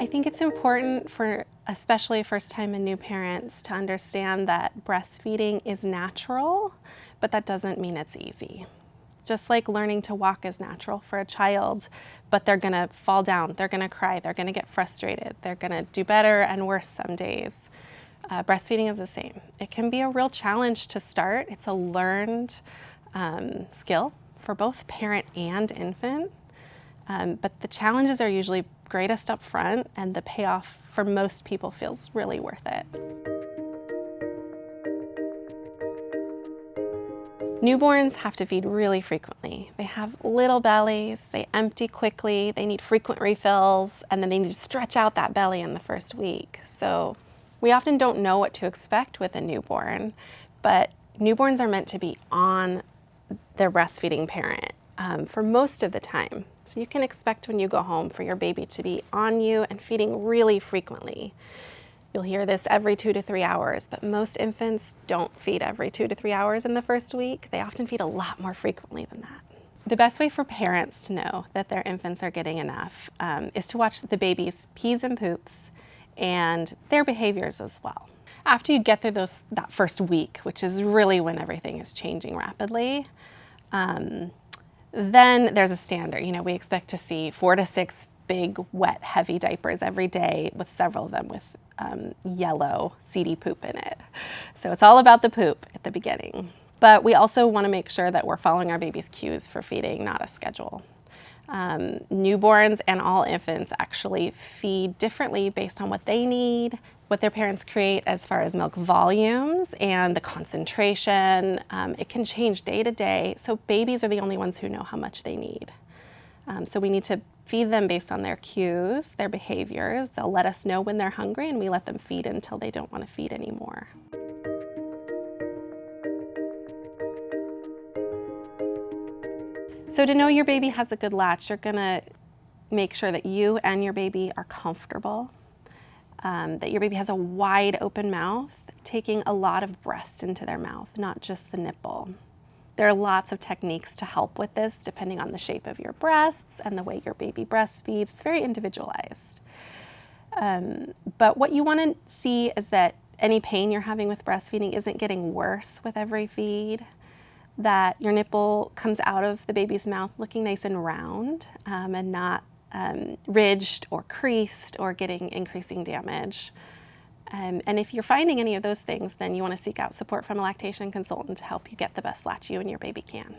I think it's important for especially first-time and new parents to understand that breastfeeding is natural, but that doesn't mean it's easy. Just like learning to walk is natural for a child, but they're gonna fall down, they're gonna cry, they're gonna get frustrated, they're gonna do better and worse some days. Breastfeeding is the same. It can be a real challenge to start. It's a learned skill for both parent and infant. But the challenges are usually greatest up front, and the payoff for most people feels really worth it. Newborns have to feed really frequently. They have little bellies, they empty quickly, they need frequent refills, and then they need to stretch out that belly in the first week. So we often don't know what to expect with a newborn, but newborns are meant to be on their breastfeeding parent for most of the time. So you can expect when you go home for your baby to be on you and feeding really frequently. You'll hear this every 2 to 3 hours, but most infants don't feed every 2 to 3 hours in the first week. They often feed a lot more frequently than that. The best way for parents to know that their infants are getting enough is to watch the baby's pees and poops and their behaviors as well. After you get through that first week, which is really when everything is changing rapidly, then there's a standard. You know, we expect to see 4 to 6 big, wet, heavy diapers every day, with several of them with yellow, seedy poop in it. So it's all about the poop at the beginning. But we also want to make sure that we're following our baby's cues for feeding, not a schedule. Newborns and all infants actually feed differently based on what they need, what their parents create as far as milk volumes and the concentration. It can change day to day, so babies are the only ones who know how much they need. So we need to feed them based on their cues, their behaviors. They'll let us know when they're hungry, and we let them feed until they don't want to feed anymore. So to know your baby has a good latch, you're gonna make sure that you and your baby are comfortable, that your baby has a wide open mouth, taking a lot of breast into their mouth, not just the nipple. There are lots of techniques to help with this depending on the shape of your breasts and the way your baby breastfeeds. It's very individualized. But what you want to see is that any pain you're having with breastfeeding isn't getting worse with every feed, that your nipple comes out of the baby's mouth looking nice and round and not ridged or creased or getting increasing damage. And if you're finding any of those things, then you want to seek out support from a lactation consultant to help you get the best latch you and your baby can.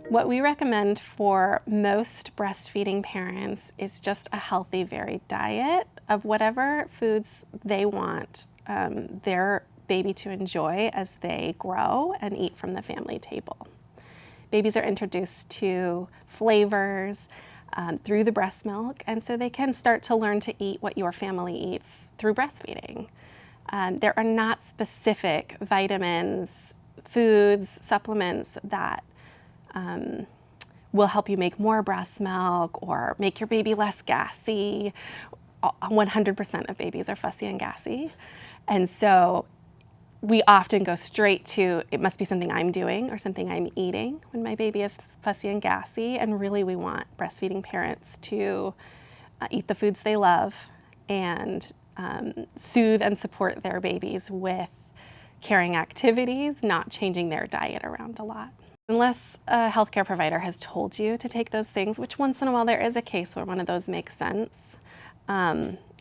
What we recommend for most breastfeeding parents is just a healthy, varied diet of whatever foods they want their baby to enjoy as they grow and eat from the family table. Babies are introduced to flavors through the breast milk, and so they can start to learn to eat what your family eats through breastfeeding. There are not specific vitamins, foods, supplements that will help you make more breast milk or make your baby less gassy. 100% of babies are fussy and gassy, and so we often go straight to, it must be something I'm doing or something I'm eating when my baby is fussy and gassy. And really we want breastfeeding parents to eat the foods they love and soothe and support their babies with caring activities, not changing their diet around a lot. Unless a healthcare provider has told you to take those things, which once in a while there is a case where one of those makes sense,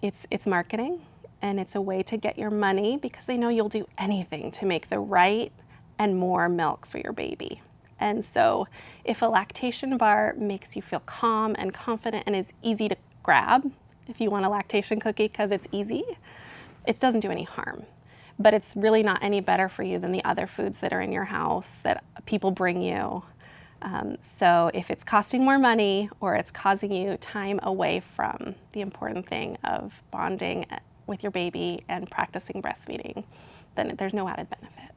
it's marketing. And it's a way to get your money because they know you'll do anything to make the right and more milk for your baby. And so if a lactation bar makes you feel calm and confident and is easy to grab, if you want a lactation cookie because it's easy, it doesn't do any harm. But it's really not any better for you than the other foods that are in your house that people bring you. So if it's costing more money or it's causing you time away from the important thing of bonding with your baby and practicing breastfeeding, then there's no added benefit.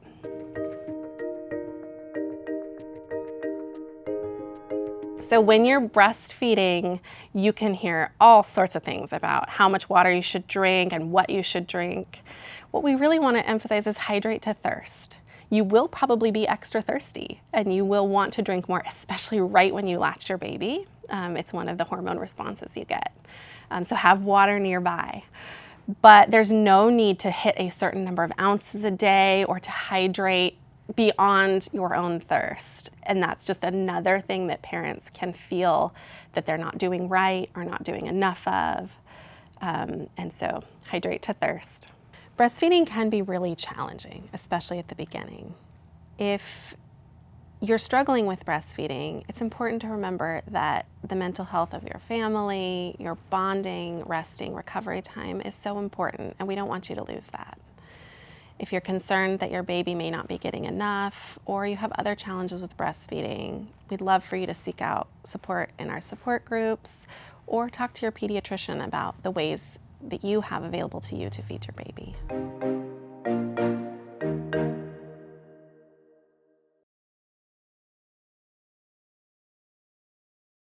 So when you're breastfeeding, you can hear all sorts of things about how much water you should drink and what you should drink. What we really want to emphasize is hydrate to thirst. you will probably be extra thirsty and you will want to drink more, especially right when you latch your baby. It's one of the hormone responses you get. So have water nearby. But there's no need to hit a certain number of ounces a day or to hydrate beyond your own thirst. And that's just another thing that parents can feel that they're not doing right or not doing enough of. And so hydrate to thirst. Breastfeeding can be really challenging, especially at the beginning. If you're struggling with breastfeeding, it's important to remember that the mental health of your family, your bonding, resting, recovery time is so important, and we don't want you to lose that. If you're concerned that your baby may not be getting enough, or you have other challenges with breastfeeding, we'd love for you to seek out support in our support groups, or talk to your pediatrician about the ways that you have available to you to feed your baby.